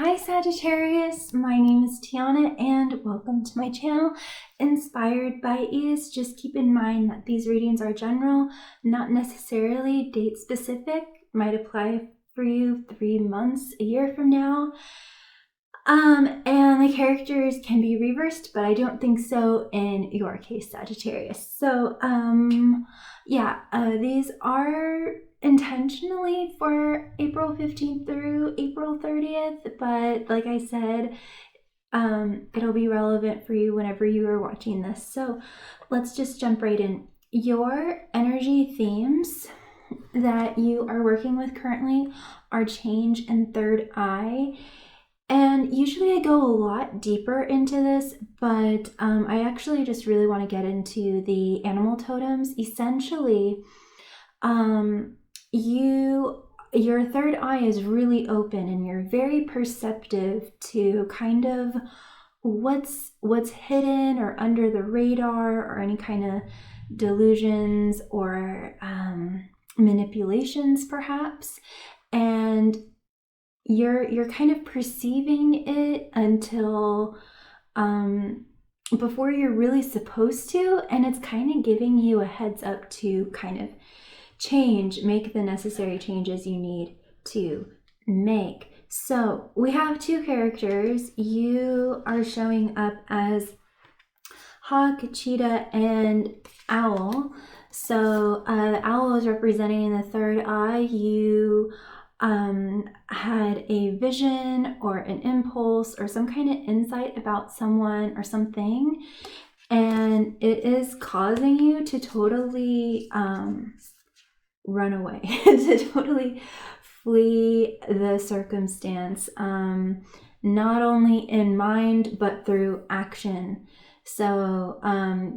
Hi Sagittarius, my name is Tiana and welcome to my channel, Inspired by Ease. Just keep in mind that these readings are general, not necessarily date specific, might apply for you 3 months, a year from now. And the characters can be reversed, but I don't think so in your case, Sagittarius. So, these are intentionally for April 15th through April 30th, but like I said, it'll be relevant for you whenever you are watching this. So let's just jump right in. Your energy themes that you are working with currently are change and third eye. And usually I go a lot deeper into this, but I actually just really want to get into the animal totems. Essentially, your third eye is really open and you're very perceptive to kind of what's hidden or under the radar, or any kind of delusions or manipulations perhaps. And you're kind of perceiving it until before you're really supposed to, and it's kind of giving you a heads up to kind of make the necessary changes you need to make. So we have two characters. You are showing up as hawk, cheetah, and owl. So the owl is representing the third eye. You had a vision or an impulse or some kind of insight about someone or something, and it is causing you to totally run away, to totally flee the circumstance, not only in mind but through action. So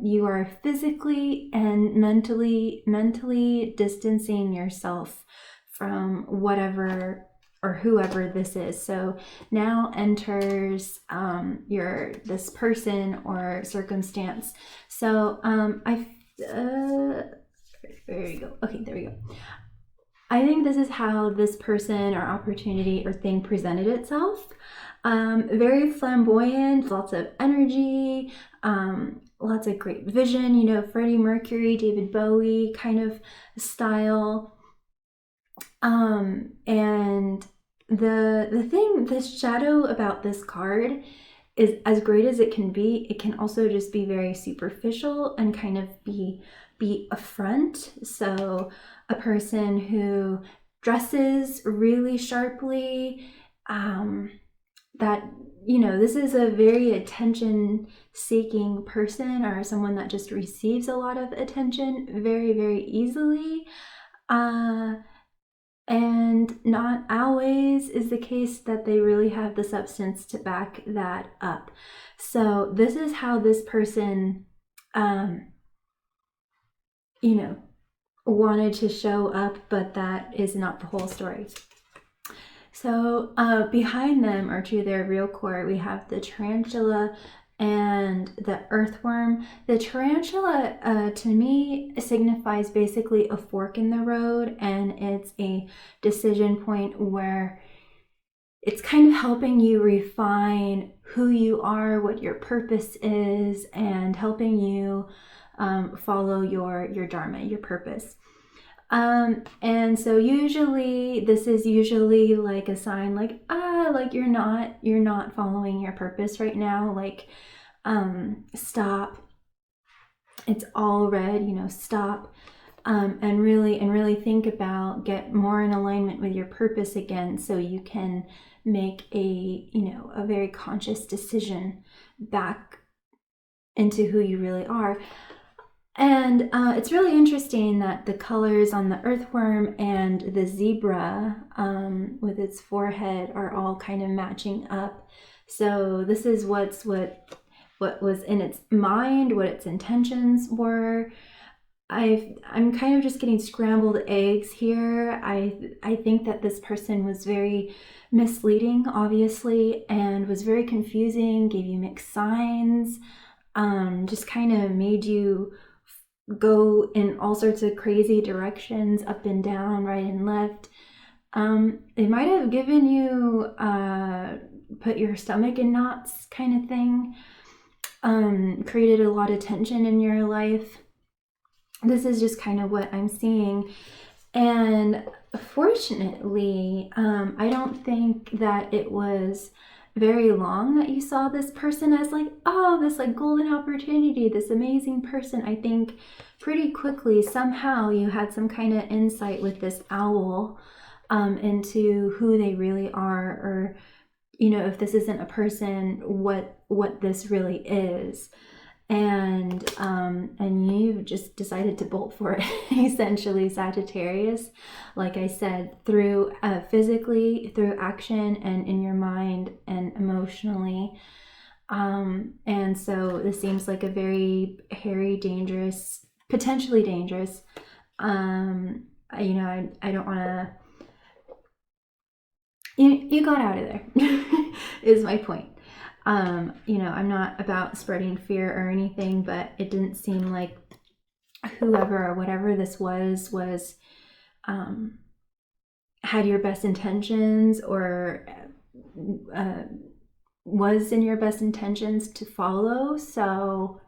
you are physically and mentally distancing yourself from whatever or whoever this is. So now enters this person or circumstance. So there you go. Okay, there we go. I think this is how this person or opportunity or thing presented itself. Very flamboyant, lots of energy, lots of great vision, Freddie Mercury, David Bowie kind of style. And the shadow about this card is as great as it can be. It can also just be very superficial and kind of be a front. So a person who dresses really sharply, this is a very attention seeking person, or someone that just receives a lot of attention very, very easily. And not always is the case that they really have the substance to back that up. So this is how this person, wanted to show up, but that is not the whole story. So behind them, or to their real core, we have the tarantula and the earthworm. The tarantula, to me, signifies basically a fork in the road, and it's a decision point where it's kind of helping you refine who you are, what your purpose is, and helping you follow your dharma, your purpose. And so this is usually like a sign like you're not following your purpose right now, like stop, it's all red, stop, and really think about, get more in alignment with your purpose again, so you can make a very conscious decision back into who you really are. And it's really interesting that the colors on the earthworm and the zebra with its forehead are all kind of matching up. So this is what was in its mind, what its intentions were. I'm kind of just getting scrambled eggs here. I think that this person was very misleading, obviously, and was very confusing, gave you mixed signs, just kind of made you go in all sorts of crazy directions, up and down, right and left. It might have given you put your stomach in knots kind of thing, created a lot of tension in your life. This is just kind of what I'm seeing. And fortunately, I don't think that it was very long that you saw this person as like, oh, this like golden opportunity, this amazing person. I think pretty quickly, somehow you had some kind of insight with this owl into who they really are, or, you know, if this isn't a person, what this really is. And you just decided to bolt for it, essentially, Sagittarius. Like I said, through physically, through action, and in your mind and emotionally. And so this seems like a very hairy, dangerous, potentially dangerous. You know, I don't want to. You got out of there. Is my point. You know, I'm not about spreading fear or anything, but it didn't seem like whoever or whatever this was had your best intentions, or was in your best intentions to follow. So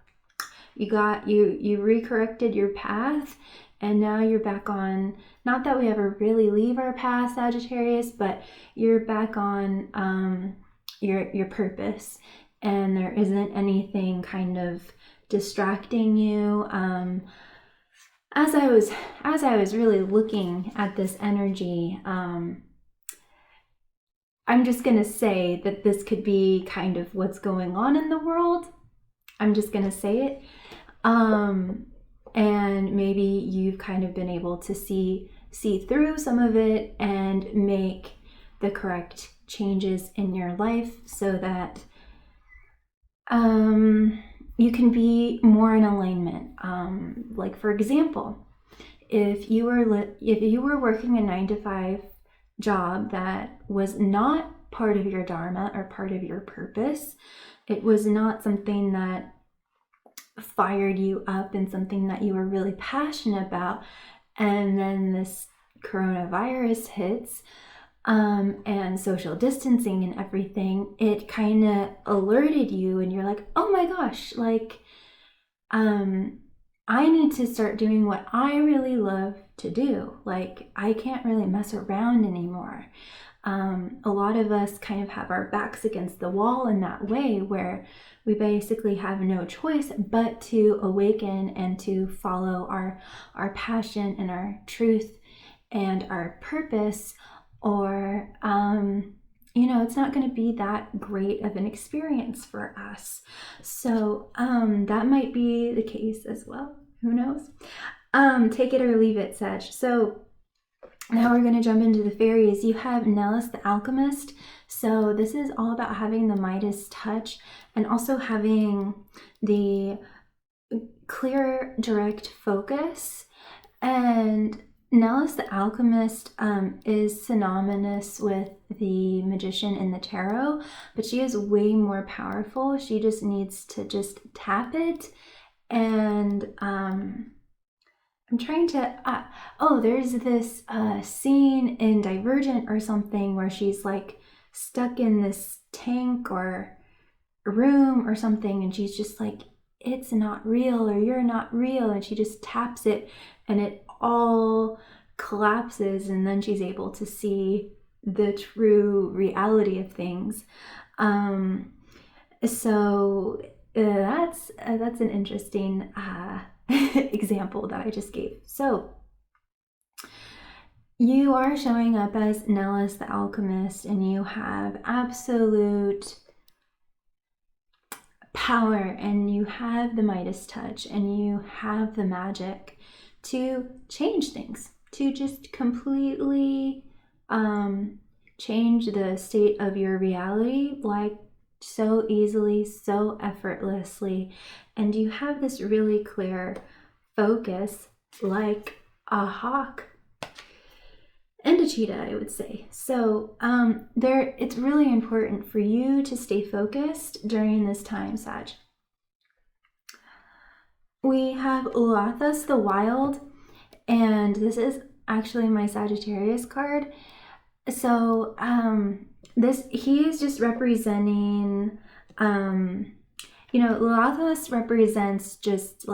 you recorrected your path, and now you're back on, not that we ever really leave our path, Sagittarius, but you're back on your purpose, and there isn't anything kind of distracting you. As I was really looking at this energy, I'm just gonna say that this could be kind of what's going on in the world. I'm just gonna say it. And maybe you've kind of been able to see through some of it and make the correct changes in your life, so that you can be more in alignment. Like, for example, if you were working a 9-to-5 job that was not part of your dharma or part of your purpose, it was not something that fired you up and something that you were really passionate about, and then this coronavirus hits, and social distancing and everything, it kind of alerted you, and you're like, oh my gosh, like, I need to start doing what I really love to do. Like, I can't really mess around anymore. A lot of us kind of have our backs against the wall in that way, where we basically have no choice but to awaken and to follow our passion and our truth and our purpose, or you know, it's not going to be that great of an experience for us. So that might be the case as well. Who knows? Take it or leave it, Sag. So now we're going to jump into the fairies. You have Nellis the Alchemist. So this is all about having the Midas touch, and also having the clear, direct focus. And Nellis the Alchemist is synonymous with the magician in the tarot, but she is way more powerful. She just needs to just tap it. And I'm trying to, there's this scene in Divergent or something where she's like stuck in this tank or room or something, and she's just like, it's not real, or you're not real, and she just taps it and it all collapses, and then she's able to see the true reality of things. So that's an interesting example that I just gave. So you are showing up as Nellis the Alchemist, and you have absolute power, and you have the Midas touch, and you have the magic to change things, to just completely change the state of your reality, like so easily, so effortlessly. And you have this really clear focus, like a hawk and a cheetah, I would say. So it's really important for you to stay focused during this time, Sag. We have Ulathas the Wild, and this is actually my Sagittarius card. So he is just representing, Lathos represents just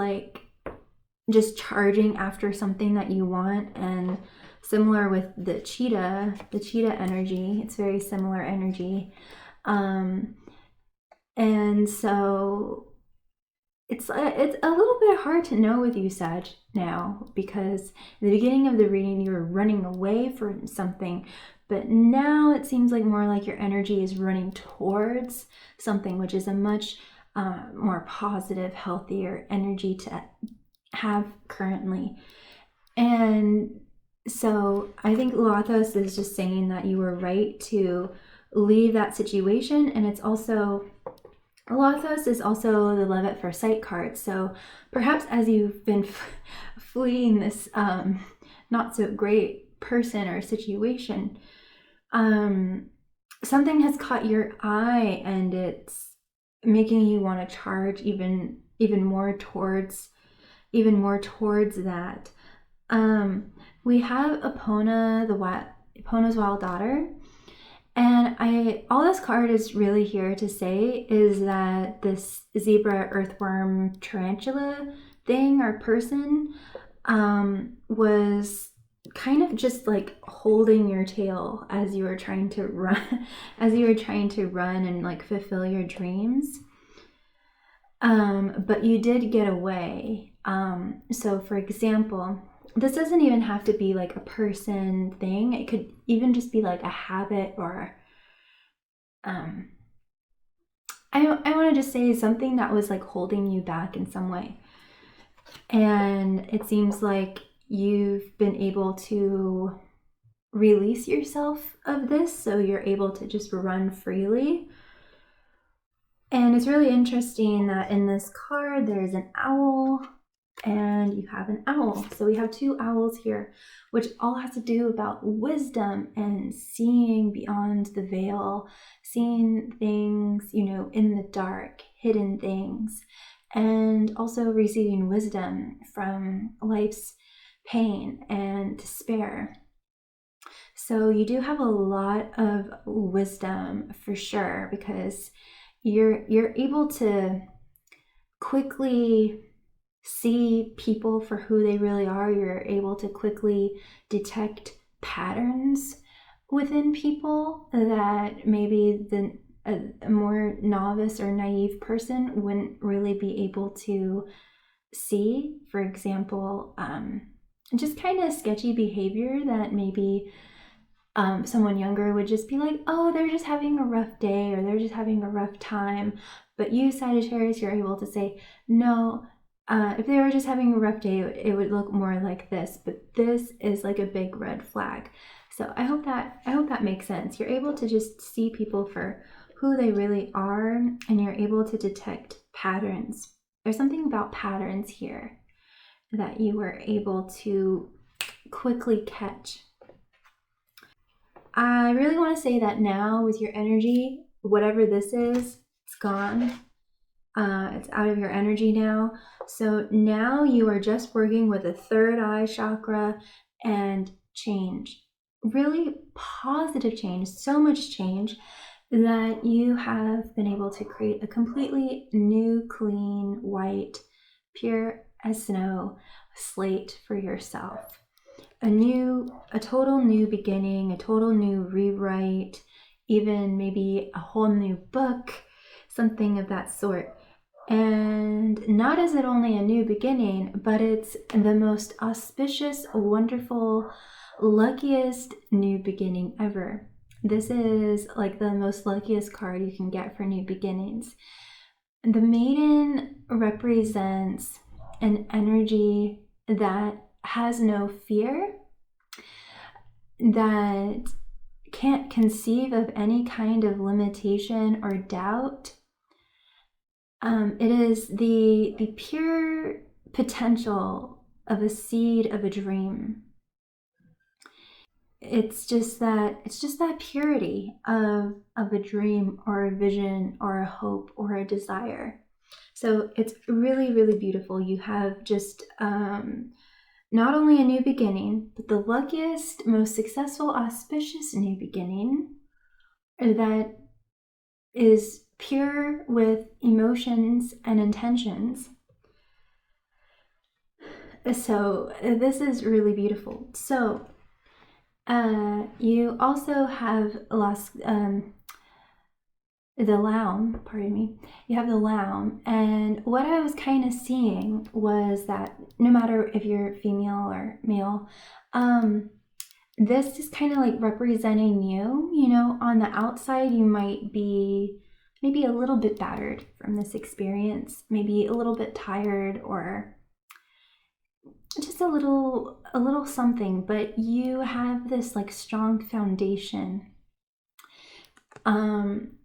charging after something that you want, and similar with the cheetah energy, it's very similar energy. And so it's a little bit hard to know with you, Sag, now, because in the beginning of the reading you were running away from something, but now it seems like more like your energy is running towards something, which is a much more positive, healthier energy to have currently. And so I think Lathos is just saying that you were right to leave that situation, and it's also, Lathos is also the love at first sight card. So perhaps as you've been fleeing this not so great person or situation, something has caught your eye, and it's making you want to charge even more towards that. We have Epona's wild daughter, and all this card is really here to say is that this zebra, earthworm, tarantula thing or person was kind of just like holding your tail as you were trying to run and like fulfill your dreams. But you did get away. So for example, this doesn't even have to be like a person thing. It could even just be like a habit, or I want to just say something that was like holding you back in some way. And it seems like you've been able to release yourself of this, so you're able to just run freely. And it's really interesting that in this card there's an owl and you have an owl. So we have two owls here, which all has to do about wisdom and seeing beyond the veil, seeing things, in the dark, hidden things, and also receiving wisdom from life's pain and despair. So you do have a lot of wisdom for sure, because you're able to quickly see people for who they really are. You're able to quickly detect patterns within people that maybe a more novice or naive person wouldn't really be able to see. For example, just kind of sketchy behavior that maybe someone younger would just be like, oh, they're just having a rough day, or they're just having a rough time. But you, Sagittarius, you're able to say, no, if they were just having a rough day, it would look more like this, but this is like a big red flag. So I hope that makes sense. You're able to just see people for who they really are, and you're able to detect patterns. There's something about patterns here that you were able to quickly catch. I really want to say that now with your energy, whatever this is, it's gone. It's out of your energy now. So now you are just working with the third eye chakra and change. Really positive change, so much change that you have been able to create a completely new, clean, white, pure as snow slate for yourself. A total new beginning, a total new rewrite, even maybe a whole new book, something of that sort. And not is it only a new beginning, but it's the most auspicious, wonderful, luckiest new beginning ever. This is like the most luckiest card you can get for new beginnings. The maiden represents an energy that has no fear, that can't conceive of any kind of limitation or doubt. It is the pure potential of a seed of a dream. It's just that purity of a dream or a vision or a hope or a desire. So it's really, really beautiful. You have just not only a new beginning, but the luckiest, most successful, auspicious new beginning. that is pure with emotions and intentions. So this is really beautiful. So you also have lost the Lamb, pardon me. You have the Lamb, and what I was kind of seeing was that no matter if you're female or male, this is kind of like representing you. You know, on the outside, you might be maybe a little bit battered from this experience, maybe a little bit tired, or just a little something, but you have this like strong foundation.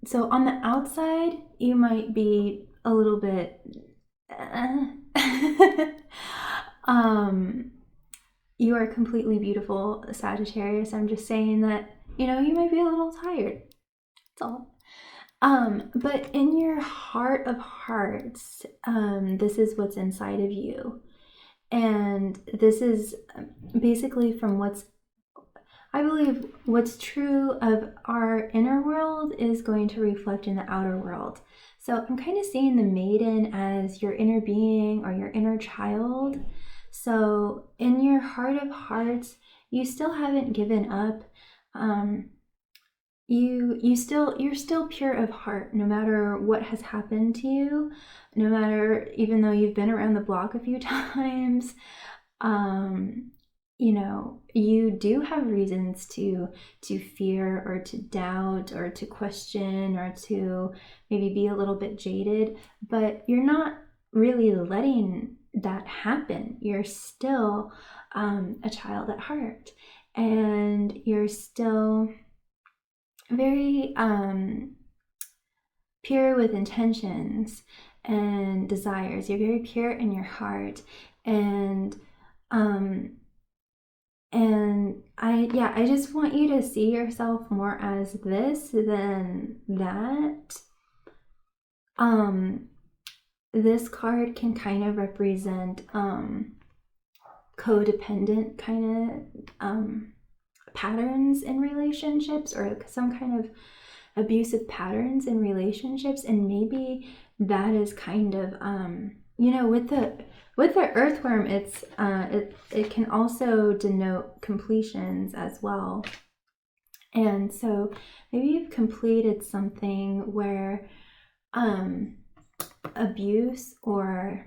So on the outside, you might be a little bit, you are completely beautiful, Sagittarius. I'm just saying that, you know, you might be a little tired. That's all. But in your heart of hearts, this is what's inside of you. And this is basically from I believe what's true of our inner world is going to reflect in the outer world. So I'm kind of seeing the maiden as your inner being or your inner child. So in your heart of hearts, you still haven't given up. You're still pure of heart, no matter what has happened to you, no matter, even though you've been around the block a few times. You know, you do have reasons to fear or to doubt or to question or to maybe be a little bit jaded, but you're not really letting that happen. You're still a child at heart, and you're still very pure with intentions and desires. You're very pure in your heart, and I just want you to see yourself more as this than that. This card can kind of represent codependent kind of patterns in relationships, or some kind of abusive patterns in relationships, and maybe that is kind of you know, with the earthworm, it's it can also denote completions as well. And so maybe you've completed something where abuse or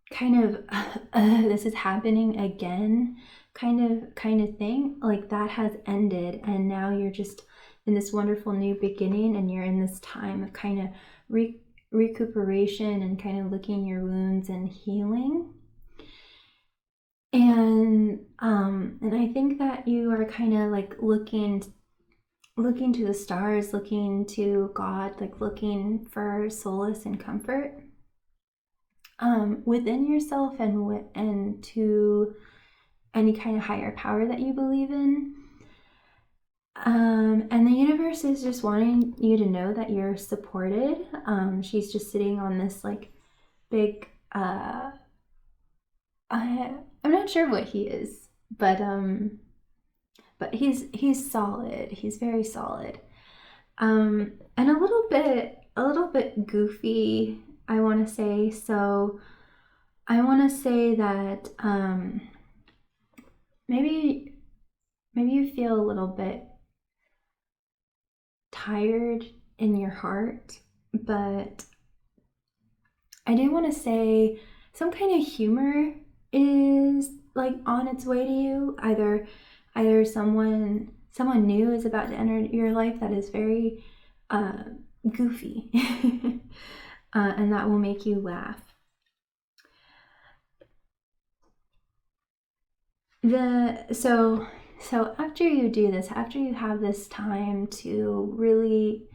kind of this is happening again kind of thing, like that has ended, and now you're just in this wonderful new beginning, and you're in this time of kind of recuperation and kind of licking your wounds and healing. And I think that you are kind of like looking to the stars, looking to God, like looking for solace and comfort within yourself and to any kind of higher power that you believe in. And the universe is just wanting you to know that you're supported. She's just sitting on this like big, I'm not sure what he is, but he's solid. He's very solid. And a little bit goofy, I want to say. So I want to say that maybe you feel a little bit tired in your heart, but I do want to say some kind of humor is like on its way to you. Either someone new is about to enter your life that is very goofy and that will make you laugh. So after you do this, after you have this time to really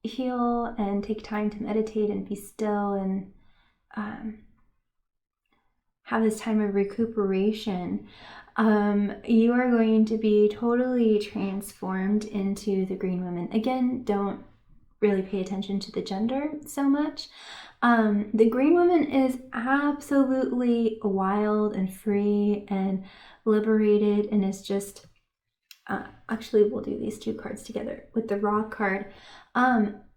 heal and take time to meditate and be still and have this time of recuperation, you are going to be totally transformed into the Green Woman. Again, don't really pay attention to the gender so much. The Green Woman is absolutely wild and free and liberated, and is just actually we'll do these 2 cards together with the Raw card.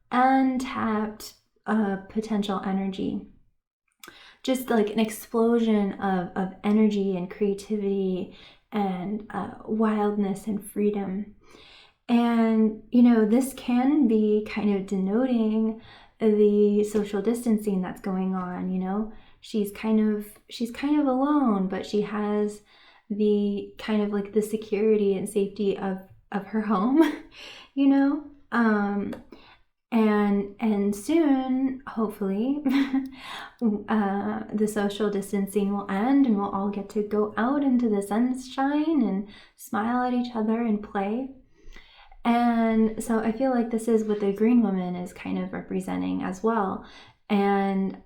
Untapped potential energy, just like an explosion of energy and creativity and wildness and freedom. And this can be kind of denoting the social distancing that's going on. She's kind of alone, but she has the kind of like the security and safety of her home. And soon, hopefully, the social distancing will end and we'll all get to go out into the sunshine and smile at each other and play. And so I feel like this is what the green woman is kind of representing as well. And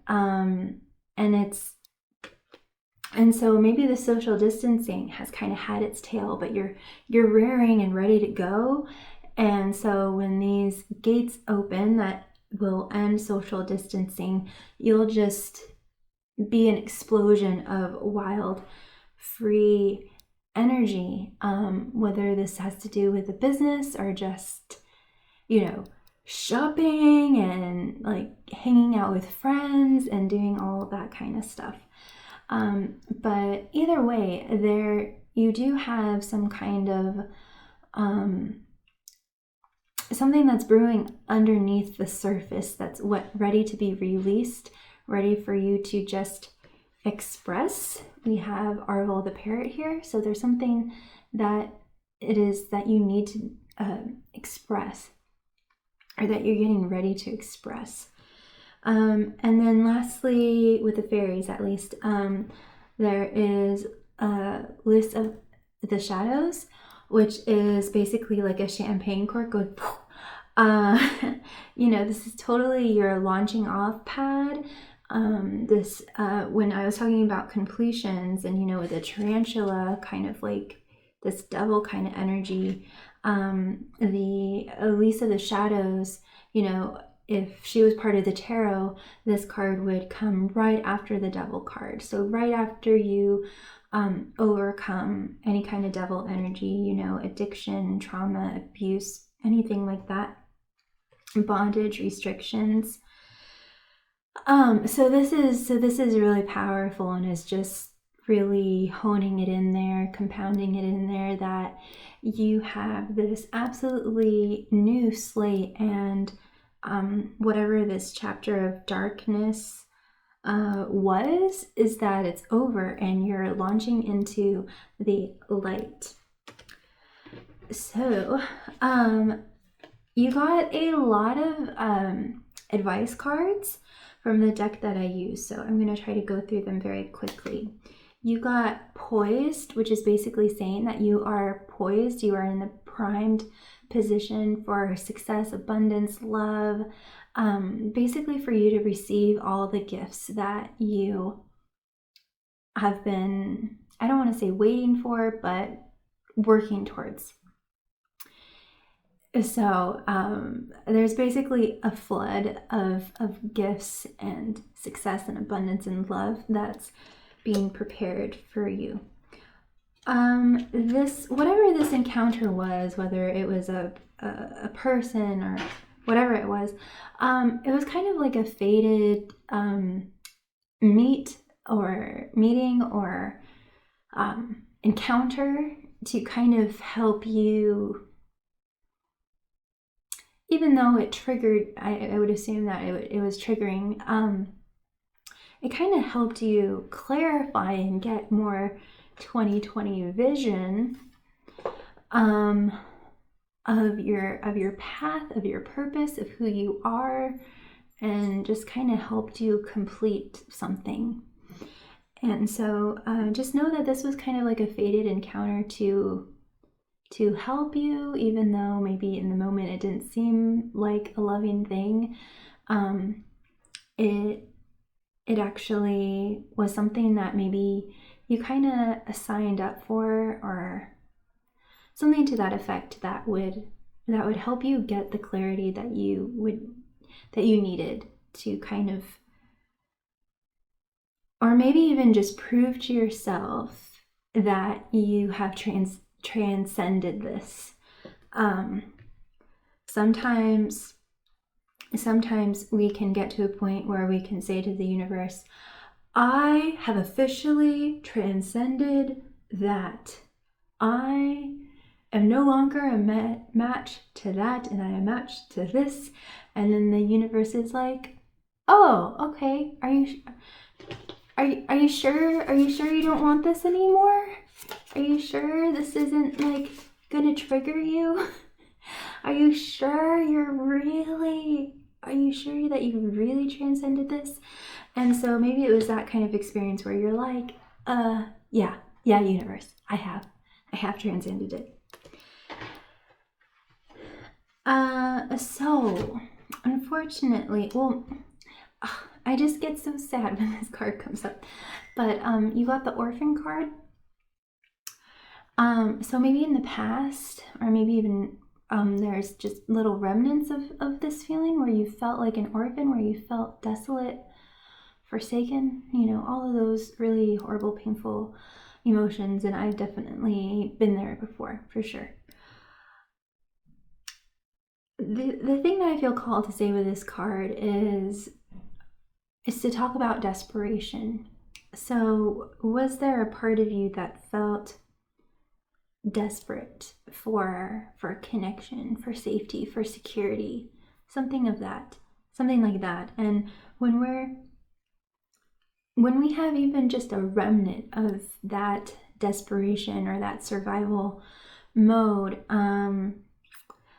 so maybe the social distancing has kind of had its tail, but you're rearing and ready to go. And so when these gates open that will end social distancing, you'll just be an explosion of wild, free energy, whether this has to do with a business or just, shopping and like hanging out with friends and doing all of that kind of stuff. But either way, there you do have some kind of something that's brewing underneath the surface that's ready to be released, ready for you to just express. We have Arvel the parrot here, so there's something that it is that you need to express, or that you're getting ready to express. And then lastly, with the fairies at least, there is a list of the shadows, which is basically like a champagne cork goes this is totally your launching off pad. When I was talking about completions and with a tarantula, kind of like this devil kind of energy, the Elise of the Shadows, if she was part of the tarot, this card would come right after the devil card. So right after you overcome any kind of devil energy, addiction, trauma, abuse, anything like that, bondage, restrictions. So this is really powerful and is just really honing it in there, compounding it in there, that you have this absolutely new slate, and whatever this chapter of darkness is that it's over and you're launching into the light. So you got a lot of advice cards from the deck that I use, so I'm going to try to go through them very quickly. You got poised, which is basically saying that you are poised, you are in the primed position for success, abundance, love, basically for you to receive all the gifts that you have been, I don't want to say waiting for, but working towards. So there's basically a flood of gifts and success and abundance and love that's being prepared for you. Whatever this encounter was, whether it was a person or whatever it was kind of like a fated meeting or encounter to kind of help you. Even though it triggered, I would assume that it was triggering, it kind of helped you clarify and get more 2020 vision of your path, of your purpose, of who you are, and just kind of helped you complete something. And so just know that this was kind of like a fated encounter to help you, even though maybe in the moment it didn't seem like a loving thing. It actually was something that maybe you kind of signed up for, or something to that effect, that would help you get the clarity that you needed to kind of, or maybe even just prove to yourself that you have transcended this. Sometimes we can get to a point where we can say to the universe, I have officially transcended that. I am no longer a match to that, and I am matched to this. And then the universe is like, oh, okay, are you sure? Are you sure you don't want this anymore? Are you sure this isn't like gonna trigger you? Are you sure that you really transcended this? And so maybe it was that kind of experience where you're like, yeah, universe, I have transcended it. So unfortunately, well, I just get so sad when this card comes up, but you got the orphan card. So maybe in the past, or maybe even there's just little remnants of this feeling where you felt like an orphan, where you felt desolate, forsaken, all of those really horrible, painful emotions. And I've definitely been there before, for sure. The thing that I feel called to say with this card is to talk about desperation. So was there a part of you that felt desperate for connection, for safety, for security, something like that? And when we have even just a remnant of that desperation or that survival mode,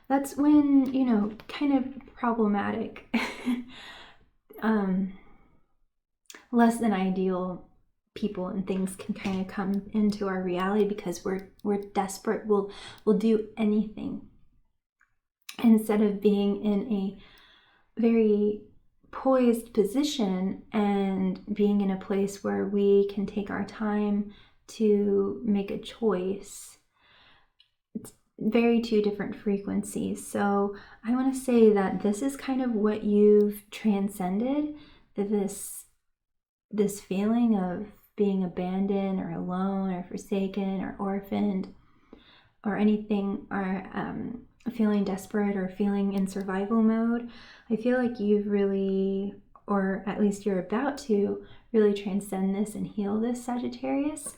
that's when, kind of problematic, less than ideal people and things can kind of come into our reality because we're desperate. We'll do anything instead of being in a very poised position and being in a place where we can take our time to make a choice. It's very two different frequencies. So I want to say that this is kind of what you've transcended, this feeling of being abandoned or alone or forsaken or orphaned or anything, or feeling desperate or feeling in survival mode. I feel like you've really, or at least you're about to really transcend this and heal this, Sagittarius,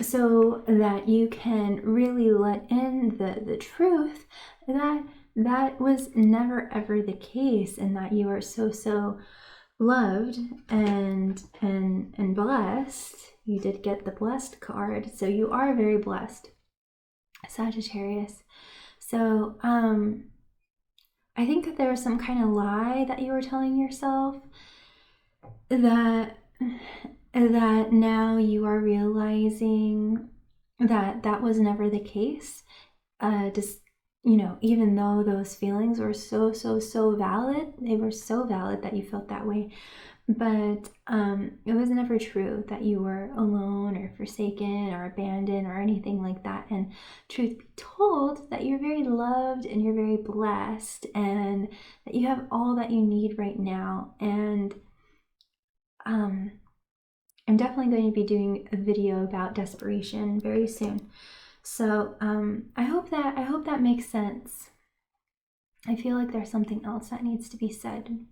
so that you can really let in the truth that was never ever the case, and that you are so loved and blessed. You did get the blessed card, so you are very blessed, Sagittarius. So I think that there was some kind of lie that you were telling yourself, that now you are realizing that was never the case. Just, even though those feelings were so valid, they were so valid that you felt that way, but it was never true that you were alone or forsaken or abandoned or anything like that. And truth be told, that you're very loved and you're very blessed, and that you have all that you need right now. And I'm definitely going to be doing a video about desperation very soon. So I hope that makes sense. I feel like there's something else that needs to be said.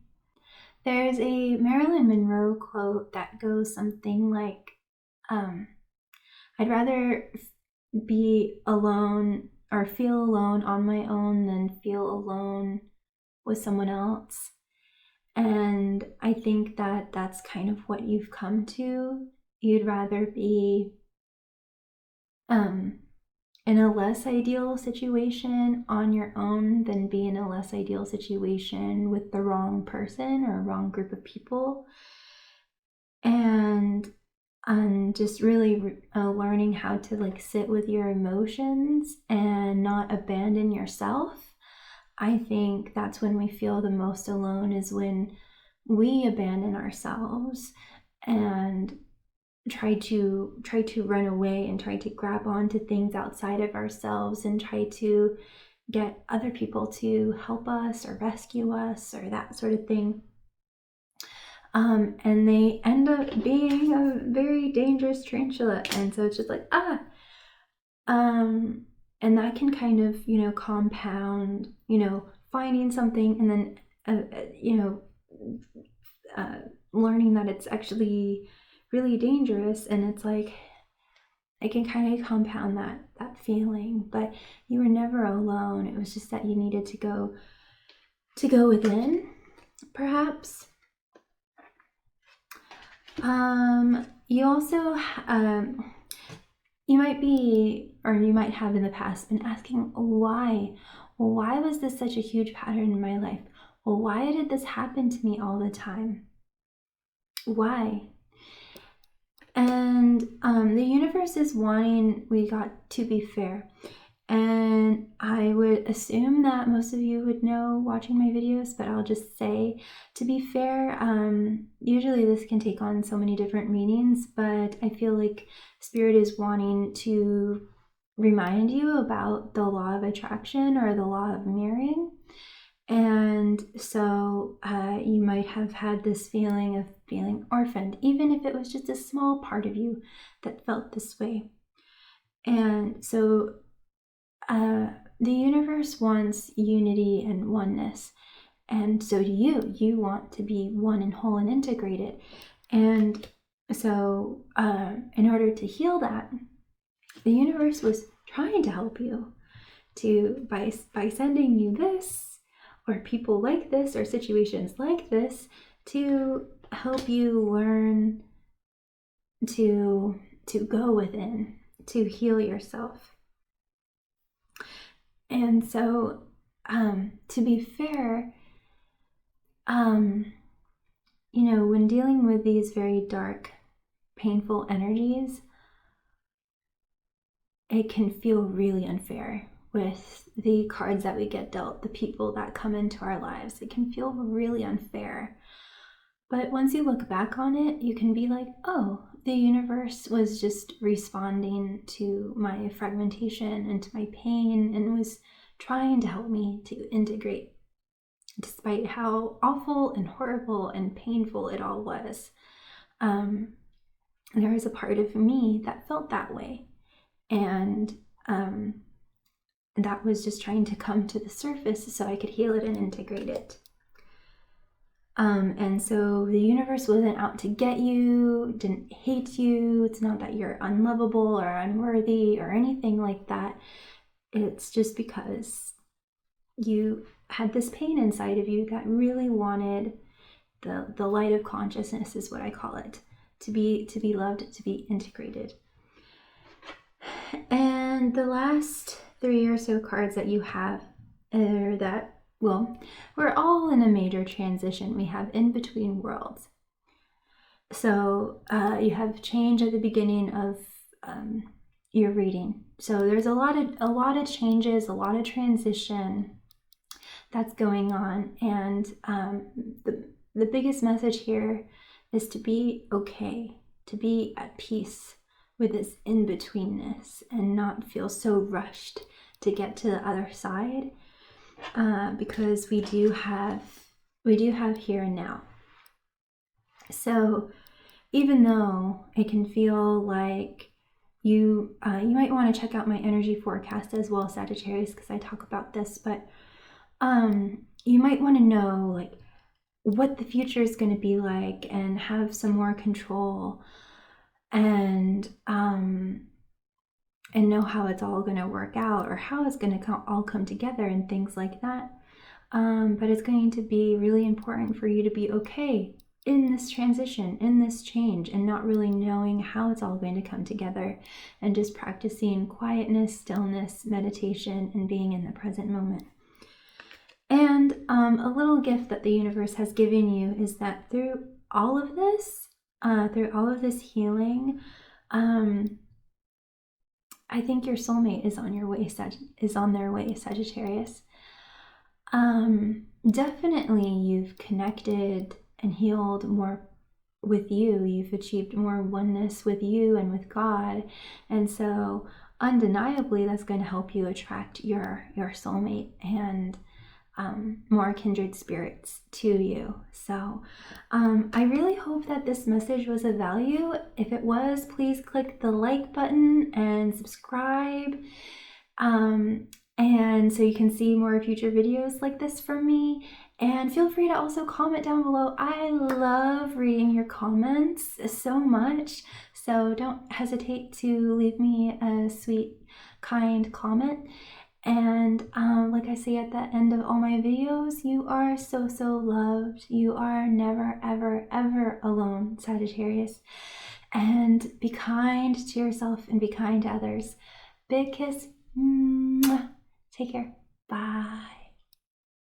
There's a Marilyn Monroe quote that goes something like, I'd rather be alone or feel alone on my own than feel alone with someone else. And I think that that's kind of what you've come to. You'd rather be in a less ideal situation on your own than be in a less ideal situation with the wrong person or wrong group of people. And just really learning how to sit with your emotions and not abandon yourself. I think that's when we feel the most alone, is when we abandon ourselves and try to run away and try to grab onto things outside of ourselves and try to get other people to help us or rescue us or that sort of thing. And they end up being a very dangerous tarantula. And so it's just like, And that can kind of, compound, finding something and then, learning that it's actually really dangerous. And it's like, it can kind of compound that feeling, but you were never alone. It was just that you needed to go within, perhaps. You also, you might be, or you might have in the past been asking, why was this such a huge pattern in my life? Well, why did this happen to me all the time? Why? And the universe is wanting we got to be fair. And I would assume that most of you would know watching my videos, but I'll just say, to be fair, usually this can take on so many different meanings, but I feel like Spirit is wanting to remind you about the law of attraction or the law of mirroring. And so you might have had this feeling of feeling orphaned, even if it was just a small part of you that felt this way. And so the universe wants unity and oneness, and so do you. You want to be one and whole and integrated. And so in order to heal that, the universe was trying to help you by sending you this, or people like this, or situations like this, to help you learn to go within, to heal yourself. And so, to be fair, when dealing with these very dark, painful energies, it can feel really unfair with the cards that we get dealt, the people that come into our lives. It can feel really unfair. But once you look back on it, you can be like, oh, the universe was just responding to my fragmentation and to my pain and was trying to help me to integrate, despite how awful and horrible and painful it all was. There was a part of me that felt that way. And that was just trying to come to the surface so I could heal it and integrate it. And so the universe wasn't out to get you, didn't hate you. It's not that you're unlovable or unworthy or anything like that. It's just because you had this pain inside of you that really wanted the light of consciousness, is what I call it, to be loved, to be integrated. And the last 3 or so cards that you have are that, well, we're all in a major transition. We have in between worlds. So you have change at the beginning of your reading. So there's a lot of changes, a lot of transition that's going on. And the biggest message here is to be okay, to be at peace with this in-betweenness and not feel so rushed to get to the other side. Because we do have here and now. So even though it can feel like you might want to check out my energy forecast as well, Sagittarius, because I talk about this, but you might want to know like what the future is going to be like and have some more control and know how it's all going to work out or how it's going to all come together and things like that. But it's going to be really important for you to be okay in this transition, in this change, and not really knowing how it's all going to come together, and just practicing quietness, stillness, meditation, and being in the present moment. And a little gift that the universe has given you is that through all of this healing, I think your soulmate is on their way, Sagittarius. Definitely you've connected and healed more with you. You've achieved more oneness with you and with God. And so undeniably that's going to help you attract your soulmate. And more kindred spirits to you. So I really hope that this message was of value. If it was, please click the like button and subscribe. And so you can see more future videos like this from me. And feel free to also comment down below. I love reading your comments so much. So don't hesitate to leave me a sweet, kind comment. And like I say at the end of all my videos, you are so, so loved. You are never, ever, ever alone, Sagittarius. And be kind to yourself and be kind to others. Big kiss. Take care. Bye.